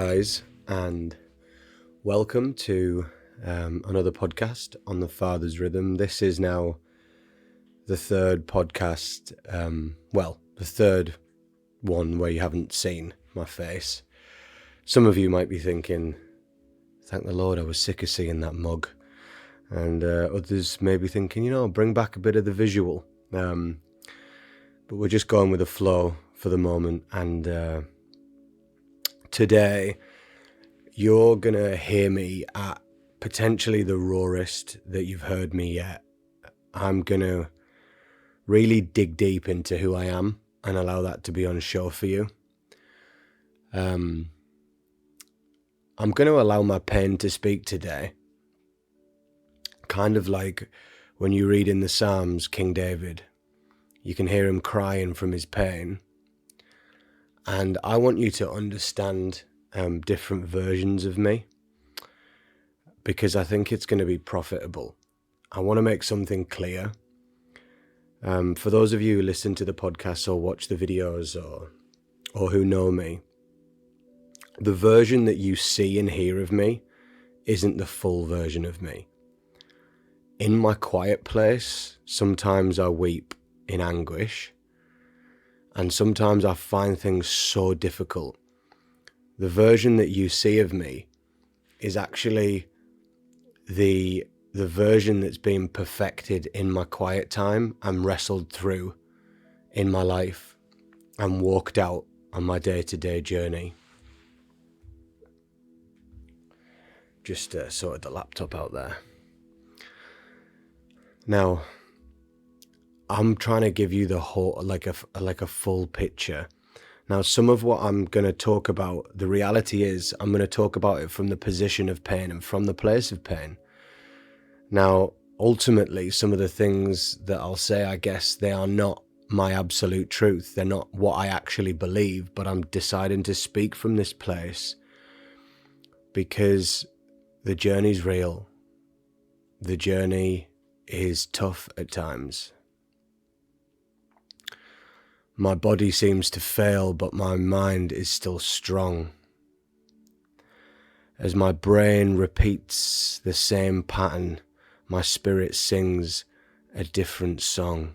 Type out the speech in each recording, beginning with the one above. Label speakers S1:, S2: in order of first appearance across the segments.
S1: guys, and welcome to another podcast on the Father's Rhythm. This is now the third podcast, the third one where you haven't seen my face. Some of you might be thinking, thank the Lord I was sick of seeing that mug. And others may be thinking, bring back a bit of the visual. But we're just going with the flow for the moment. And today, you're going to hear me at potentially the rawest that you've heard me yet. I'm going to really dig deep into who I am and allow that to be on show for you. I'm going to allow my pen to speak today. Kind of like when you read in the Psalms, King David, you can hear him crying from his pain. And I want you to understand different versions of me, because I think it's going to be profitable. I want to make something clear. For those of you who listen to the podcast or watch the videos or who know me, the version that you see and hear of me isn't the full version of me. In my quiet place, sometimes I weep in anguish, and sometimes I find things so difficult. The version that you see of me is actually the version that's been perfected in my quiet time and wrestled through in my life and walked out on my day-to-day journey. Just sorted the laptop out there. Now, I'm trying to give you the whole, like a full picture. Now, some of what I'm going to talk about, the reality is I'm going to talk about it from the position of pain and from the place of pain. Now, ultimately, some of the things that I'll say, I guess, they are not my absolute truth. They're not what I actually believe, but I'm deciding to speak from this place because the journey's real. The journey is tough at times. My body seems to fail, but my mind is still strong. As my brain repeats the same pattern, my spirit sings a different song.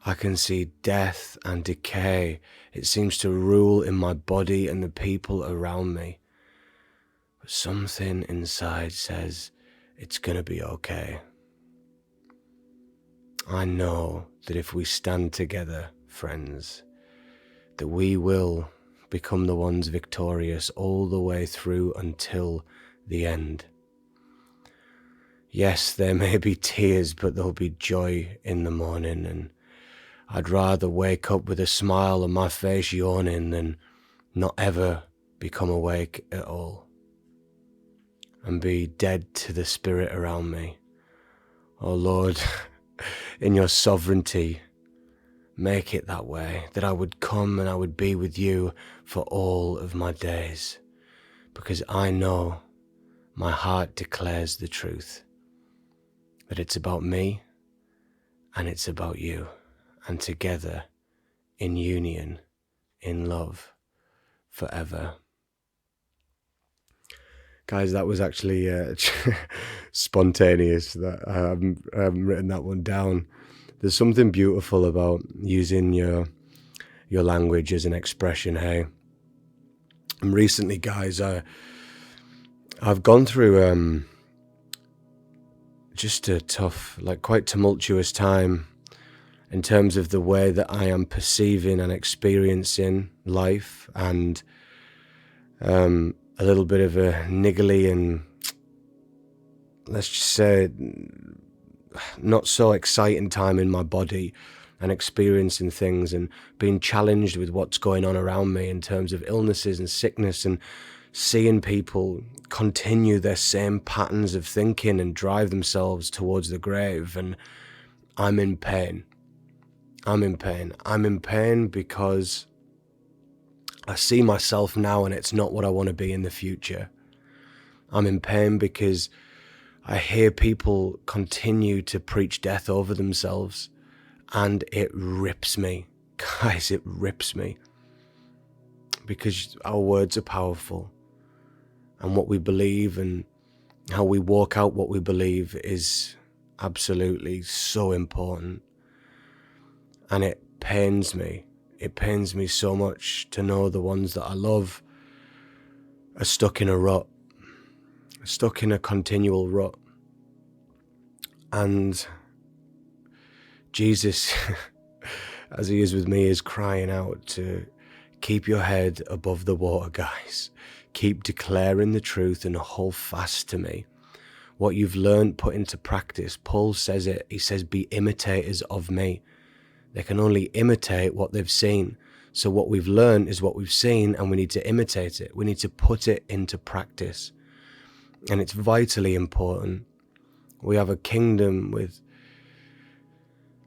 S1: I can see death and decay. It seems to rule in my body and the people around me. But something inside says it's gonna be okay. I know that if we stand together, friends, that we will become the ones victorious all the way through until the end. Yes, there may be tears, but there'll be joy in the morning, and I'd rather wake up with a smile on my face yawning than not ever become awake at all and be dead to the spirit around me. Oh Lord, in your sovereignty, make it that way, that I would come and I would be with you for all of my days, because I know my heart declares the truth, that it's about me and it's about you, and together in union, in love, forever. Guys, that was actually spontaneous. That I haven't written that one down. There's something beautiful about using your language as an expression, hey? And recently, guys, I've gone through just a tough, quite tumultuous time in terms of the way that I am perceiving and experiencing life, and a little bit of a niggly and, let's just say, not so exciting time in my body, and experiencing things and being challenged with what's going on around me in terms of illnesses and sickness, and seeing people continue their same patterns of thinking and drive themselves towards the grave. And I'm in pain. I'm in pain because I see myself now and it's not what I want to be in the future. I'm in pain because I hear people continue to preach death over themselves, and it rips me. Guys, it rips me. because our words are powerful, and what we believe and how we walk out what we believe is absolutely so important. And it pains me so much to know the ones that I love are stuck in a rut, stuck in a continual rut. And Jesus, as he is with me, is crying out to keep your head above the water, guys. Keep declaring the truth and hold fast to me. What you've learned, put into practice. Paul says it. He says, be imitators of me. They can only imitate what they've seen. So what we've learned is what we've seen, and we need to imitate it. We need to put it into practice. And it's vitally important. We have a kingdom with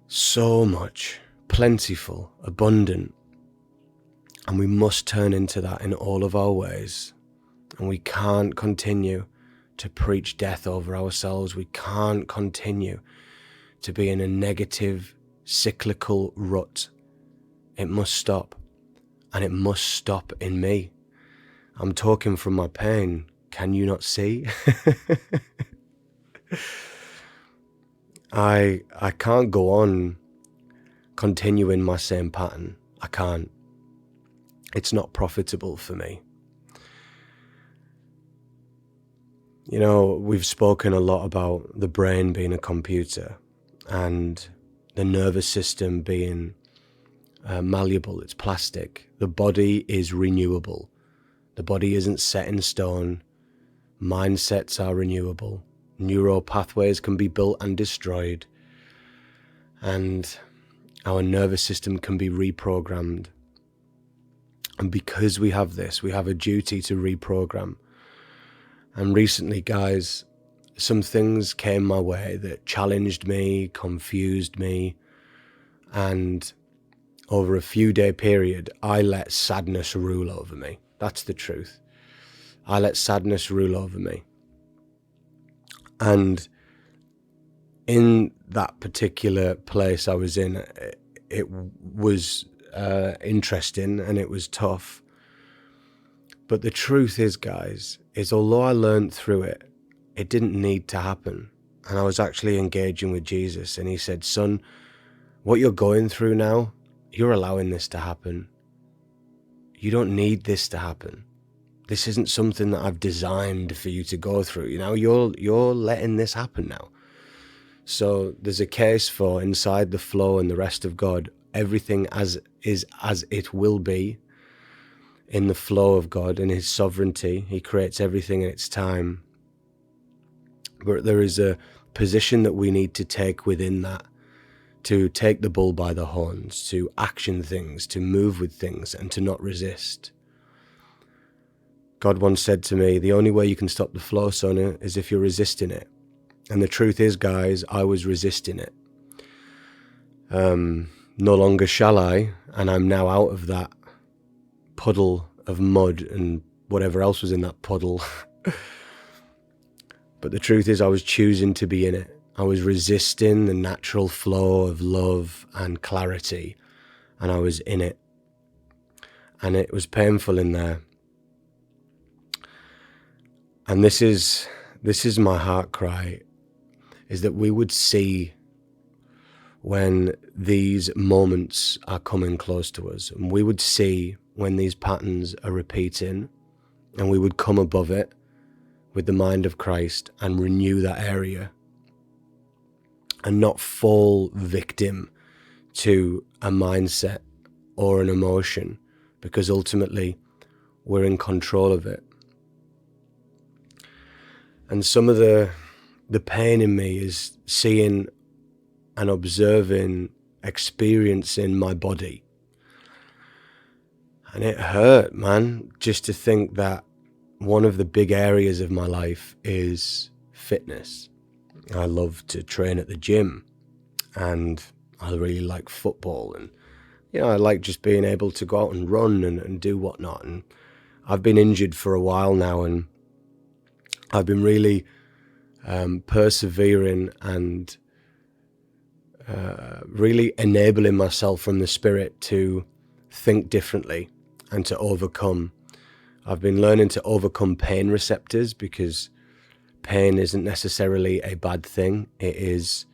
S1: so much, plentiful, abundant. And we must turn into that in all of our ways. And we can't continue to preach death over ourselves. We can't continue to be in a negative, cyclical rut. It must stop. And it must stop in me. I'm talking from my pain. Can you not see? I can't go on continuing my same pattern. I can't. It's not profitable for me. You know, we've spoken a lot about the brain being a computer and the nervous system being malleable. It's plastic. The body is renewable. The body isn't set in stone. Mindsets are renewable. Neural pathways can be built and destroyed. And our nervous system can be reprogrammed. And because we have this, we have a duty to reprogram. And recently, guys, some things came my way that challenged me, confused me, and over a few-day period, I let sadness rule over me. That's the truth. I let sadness rule over me. And in that particular place I was in, it was interesting and it was tough. But the truth is, guys, is although I learned through it, it didn't need to happen. And I was actually engaging with Jesus, and he said, son, what you're going through now, you're allowing this to happen. You don't need this to happen. This isn't something that I've designed for you to go through. You know, you're letting this happen now. So there's a case for inside the flow and the rest of God, everything as it will be. In the flow of God and his sovereignty, he creates everything in its time. But there is a position that we need to take within that, to take the bull by the horns, to action things, to move with things, and to not resist. God once said to me, the only way you can stop the flow, son, is if you're resisting it. And the truth is, guys, I was resisting it. No longer shall I, and I'm now out of that puddle of mud and whatever else was in that puddle. But the truth is, I was choosing to be in it. I was resisting the natural flow of love and clarity, and I was in it. And it was painful in there. And this is my heart cry, is that we would see when these moments are coming close to us, and we would see when these patterns are repeating, and we would come above it with the mind of Christ and renew that area and not fall victim to a mindset or an emotion, because ultimately we're in control of it. And some of the pain in me is seeing and observing, experiencing my body. And it hurt, man, just to think that one of the big areas of my life is fitness. I love to train at the gym, and I really like football, and I like just being able to go out and run and do whatnot. And I've been injured for a while now, and I've been really persevering and really enabling myself from the Spirit to think differently and to overcome. I've been learning to overcome pain receptors, because pain isn't necessarily a bad thing. It is,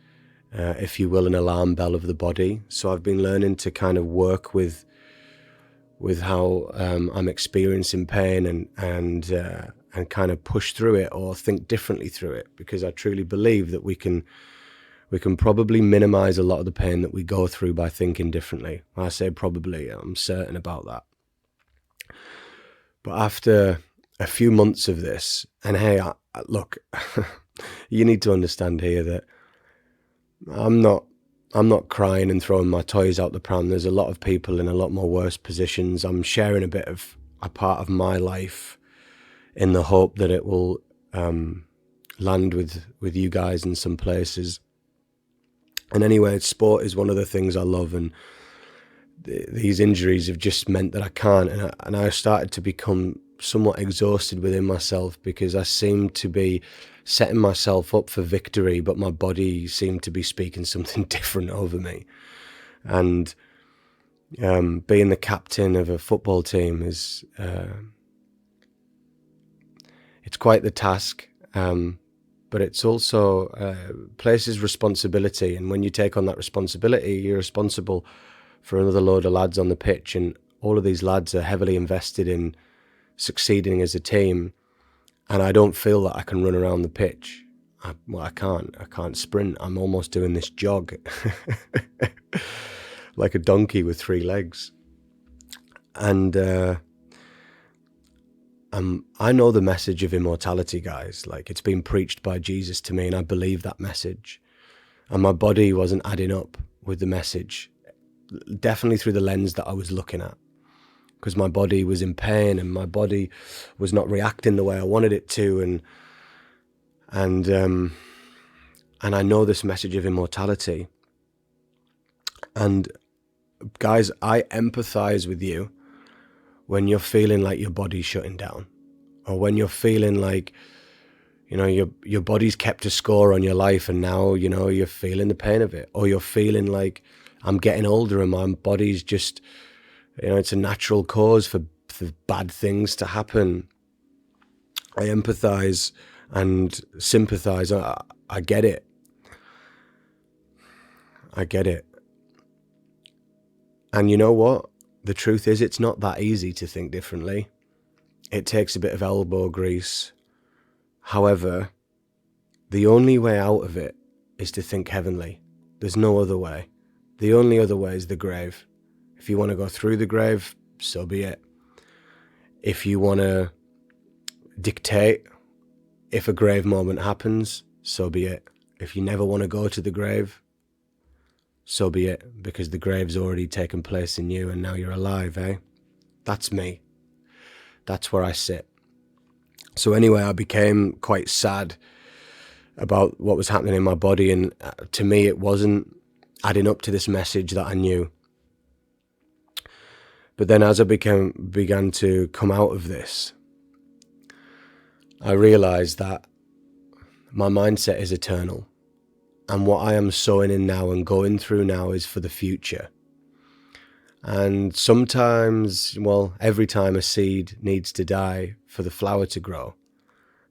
S1: if you will, an alarm bell of the body. So I've been learning to kind of work with how I'm experiencing pain, and kind of push through it or think differently through it, because I truly believe that we can probably minimize a lot of the pain that we go through by thinking differently. When I say probably, I'm certain about that. But after a few months of this, and hey, look, you need to understand here that I'm not crying and throwing my toys out the pram. There's a lot of people in a lot more worse positions. I'm sharing a bit of a part of my life in the hope that it will land with you guys in some places. And anyway, sport is one of the things I love, and these injuries have just meant that I can't. And I started to become somewhat exhausted within myself, because I seemed to be setting myself up for victory, but my body seemed to be speaking something different over me. And being the captain of a football team is it's quite the task, but it's also places responsibility. And when you take on that responsibility, you're responsible for another load of lads on the pitch, and all of these lads are heavily invested in succeeding as a team. And I don't feel that I can run around the pitch. I can't sprint. I'm almost doing this jog like a donkey with 3 legs. And I know the message of immortality, guys. Like, it's been preached by Jesus to me, and I believe that message. And my body wasn't adding up with the message, definitely through the lens that I was looking at, because my body was in pain and my body was not reacting the way I wanted it to. And I know this message of immortality. And guys, I empathize with you when you're feeling like your body's shutting down, or when you're feeling like, you know, your body's kept a score on your life, and now, you know, you're feeling the pain of it, or you're feeling like, I'm getting older and my body's just, you know, it's a natural cause for bad things to happen. I empathize and sympathize. I get it. I get it. And you know what? The truth is, it's not that easy to think differently. It takes a bit of elbow grease. However, the only way out of it is to think heavenly. There's no other way. The only other way is the grave. If you want to go through the grave, so be it. If you want to dictate if a grave moment happens, so be it. If you never want to go to the grave, so be it, because the grave's already taken place in you and now you're alive, eh? That's me. That's where I sit. So anyway, I became quite sad about what was happening in my body, and to me it wasn't adding up to this message that I knew. But then as I began to come out of this, I realized that my mindset is eternal. And what I am sowing in now and going through now is for the future. And sometimes, well, every time a seed needs to die for the flower to grow.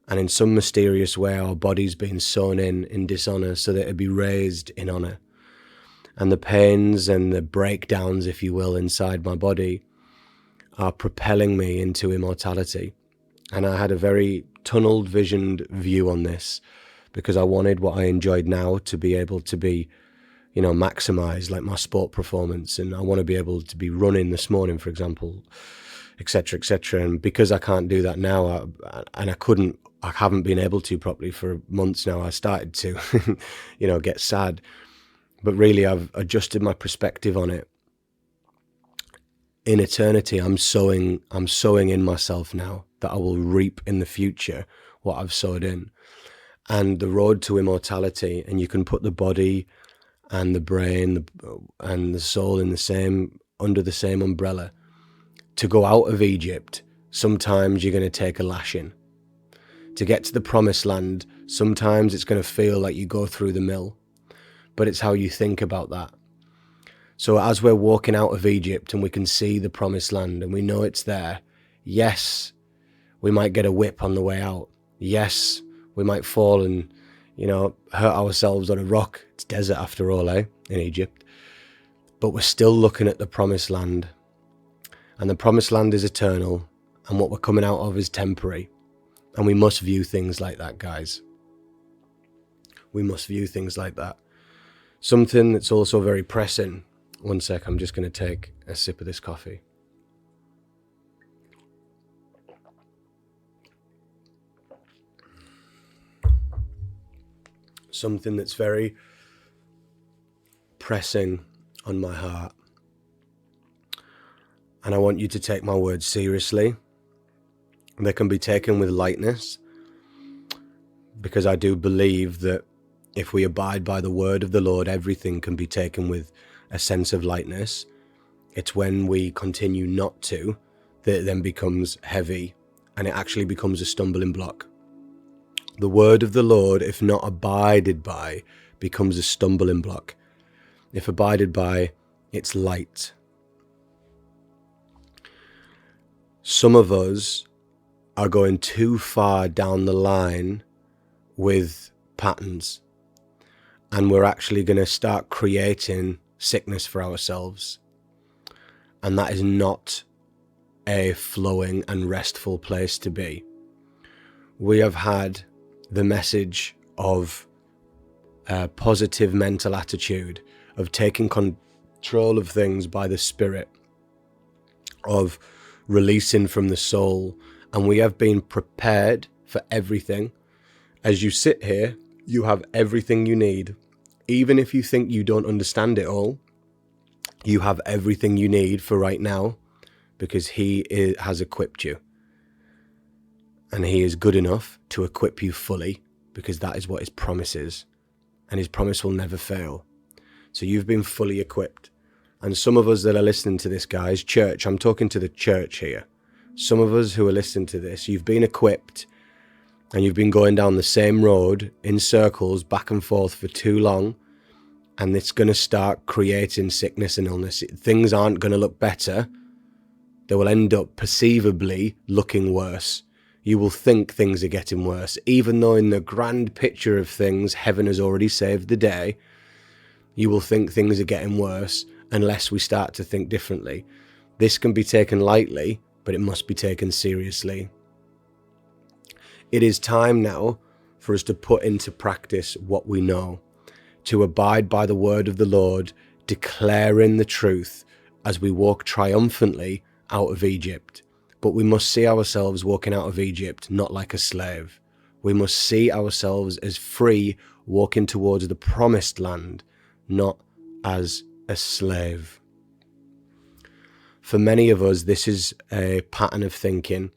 S1: And in some mysterious way, our body's been sown in dishonor so that it be raised in honor. And the pains and the breakdowns, if you will, inside my body are propelling me into immortality. And I had a very tunneled visioned view on this, because I wanted what I enjoyed now to be able to be, you know, maximized, like my sport performance. And I want to be able to be running this morning, for example, etc., etc. And because I can't do that now, I haven't been able to properly for months now, I started to, you know, get sad. But really, I've adjusted my perspective on it. In eternity, I'm sowing in myself now, that I will reap in the future what I've sowed in. And the road to immortality, and you can put the body and the brain and the soul under the same umbrella. To go out of Egypt, sometimes you're going to take a lashing. To get to the promised land, sometimes it's going to feel like you go through the mill. But it's how you think about that. So as we're walking out of Egypt and we can see the promised land and we know it's there, yes, we might get a whip on the way out. Yes, we might fall and, hurt ourselves on a rock. It's desert after all, in Egypt. But we're still looking at the promised land. And the promised land is eternal. And what we're coming out of is temporary. And we must view things like that, guys. We must view things like that. Something that's also very pressing. One sec, I'm just going to take a sip of this coffee. Something that's very pressing on my heart. And I want you to take my words seriously. They can be taken with lightness, because I do believe that if we abide by the word of the Lord, everything can be taken with a sense of lightness. It's when we continue not to that it then becomes heavy and it actually becomes a stumbling block. The word of the Lord, if not abided by, becomes a stumbling block. If abided by, it's light. Some of us are going too far down the line with patterns, and we're actually going to start creating sickness for ourselves. And that is not a flowing and restful place to be. We have had the message of a positive mental attitude, of taking control of things by the Spirit, of releasing from the soul, and we have been prepared for everything. As you sit here, you have everything you need. Even if you think you don't understand it all, you have everything you need for right now, because He has equipped you. And He is good enough to equip you fully, because that is what His promise is. And His promise will never fail. So you've been fully equipped. And some of us that are listening to this, guys, church, I'm talking to the church here. Some of us who are listening to this, you've been equipped and you've been going down the same road in circles back and forth for too long. And it's going to start creating sickness and illness. Things aren't going to look better. They will end up perceivably looking worse. You will think things are getting worse, even though in the grand picture of things, heaven has already saved the day. You will think things are getting worse unless we start to think differently. This can be taken lightly, but it must be taken seriously. It is time now for us to put into practice what we know, to abide by the word of the Lord, declaring the truth as we walk triumphantly out of Egypt. But we must see ourselves walking out of Egypt not like a slave. We must see ourselves as free, walking towards the promised land, not as a slave. For many of us, this is a pattern of thinking.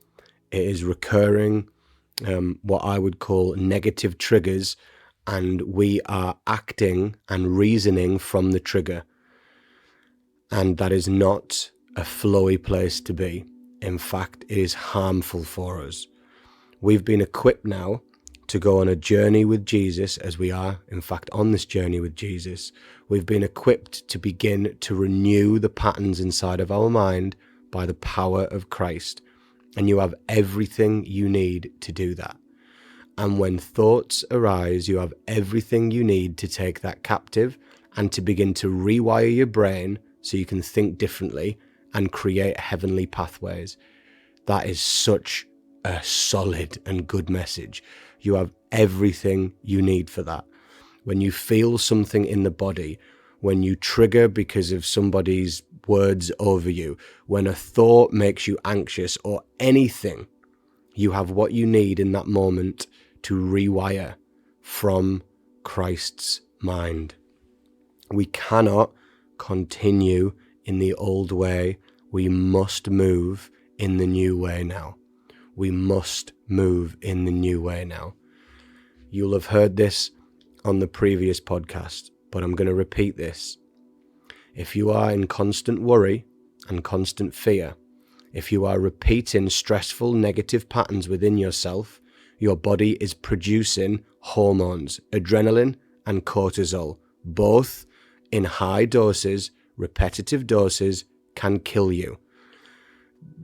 S1: It is recurring, what I would call negative triggers, and we are acting and reasoning from the trigger. And that is not a flowy place to be. In fact, it is harmful for us. We've been equipped now to go on a journey with Jesus, as we are, in fact, on this journey with Jesus. We've been equipped to begin to renew the patterns inside of our mind by the power of Christ. And you have everything you need to do that. And when thoughts arise, you have everything you need to take that captive and to begin to rewire your brain so you can think differently and create heavenly pathways. That is such a solid and good message. You have everything you need for that. When you feel something in the body, when you trigger because of somebody's words over you, when a thought makes you anxious or anything, you have what you need in that moment to rewire from Christ's mind. We cannot continue in the old way. We must move in the new way now. We must move in the new way now. You'll have heard this on the previous podcast, but I'm going to repeat this. If you are in constant worry and constant fear, if you are repeating stressful negative patterns within yourself, your body is producing hormones, adrenaline and cortisol, both in high doses, repetitive doses can kill you.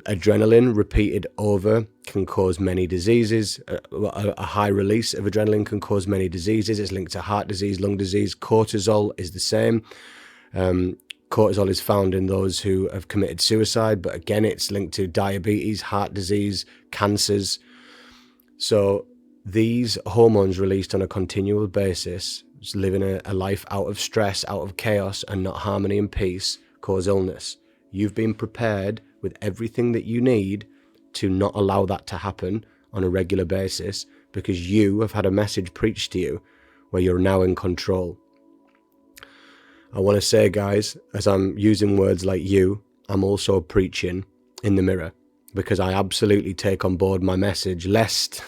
S1: Adrenaline repeated over can cause many diseases. A high release of adrenaline can cause many diseases. It's linked to heart disease, lung disease. Cortisol is the same. Cortisol is found in those who have committed suicide, but again, it's linked to diabetes, heart disease, cancers. So these hormones released on a continual basis, living a life out of stress, out of chaos, and not harmony and peace, cause illness. You've been prepared with everything that you need to not allow that to happen on a regular basis, because you have had a message preached to you where you're now in control. I want to say, guys, as I'm using words like you, I'm also preaching in the mirror, because I absolutely take on board my message, lest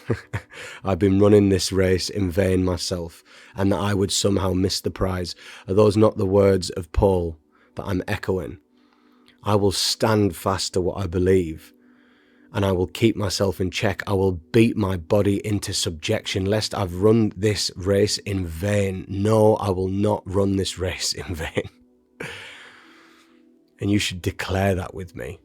S1: I've been running this race in vain myself, and that I would somehow miss the prize. Are those not the words of Paul that I'm echoing? I will stand fast to what I believe, and I will keep myself in check. I will beat my body into subjection, lest I've run this race in vain. No, I will not run this race in vain. And you should declare that with me.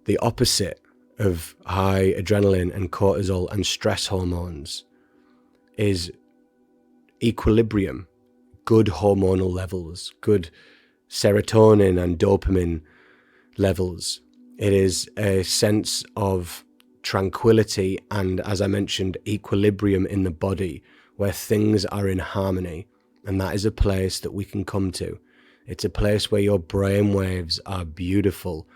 S1: The opposite of high adrenaline and cortisol and stress hormones is equilibrium, good hormonal levels, good serotonin and dopamine levels. It is a sense of tranquility and, as I mentioned, equilibrium in the body where things are in harmony. And that is a place that we can come to. It's a place where your brain waves are beautiful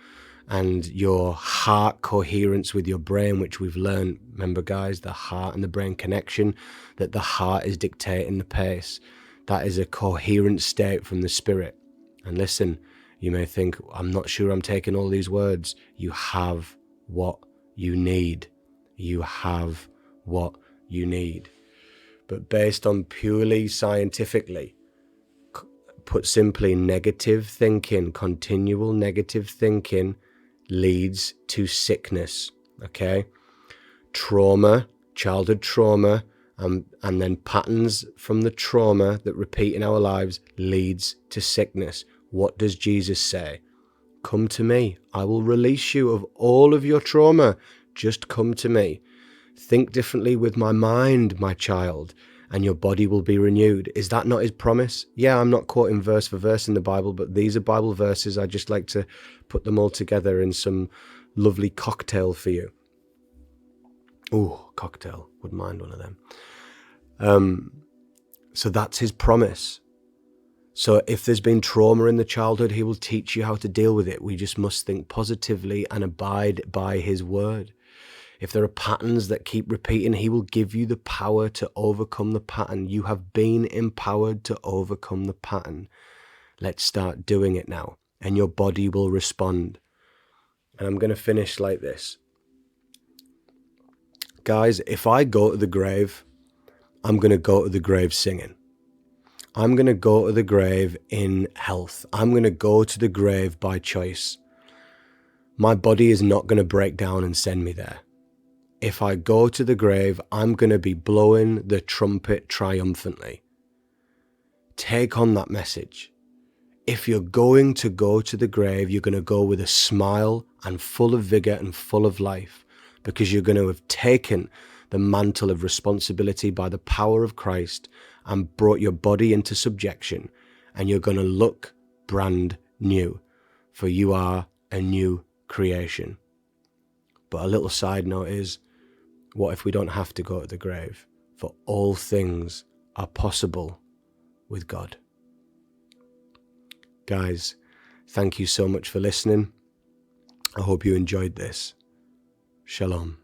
S1: and your heart coherence with your brain, which we've learned, remember guys, the heart and the brain connection, that the heart is dictating the pace. That is a coherent state from the spirit. And listen, you may think, I'm not sure I'm taking all these words. You have what you need. You have what you need. But based on purely scientifically, put simply, negative thinking, continual negative thinking leads to sickness, okay? Trauma, childhood trauma, and then patterns from the trauma that repeat in our lives leads to sickness. What does Jesus say? Come to me. I will release you of all of your trauma. Just come to me. Think differently with my mind, my child, and your body will be renewed. Is that not his promise? Yeah, I'm not quoting verse for verse in the Bible, but these are Bible verses. I just like to put them all together in some lovely cocktail for you. Ooh, cocktail. Wouldn't mind one of them. So that's his promise. So if there's been trauma in the childhood, he will teach you how to deal with it. We just must think positively and abide by his word. If there are patterns that keep repeating, he will give you the power to overcome the pattern. You have been empowered to overcome the pattern. Let's start doing it now, and your body will respond. And I'm going to finish like this. Guys, if I go to the grave, I'm going to go to the grave singing. I'm going to go to the grave in health. I'm going to go to the grave by choice. My body is not going to break down and send me there. If I go to the grave, I'm going to be blowing the trumpet triumphantly. Take on that message. If you're going to go to the grave, you're going to go with a smile and full of vigor and full of life, because you're going to have taken the mantle of responsibility by the power of Christ and brought your body into subjection, and you're going to look brand new, for you are a new creation. But a little side note is, what if we don't have to go to the grave? For all things are possible with God. Guys, thank you so much for listening. I hope you enjoyed this. Shalom.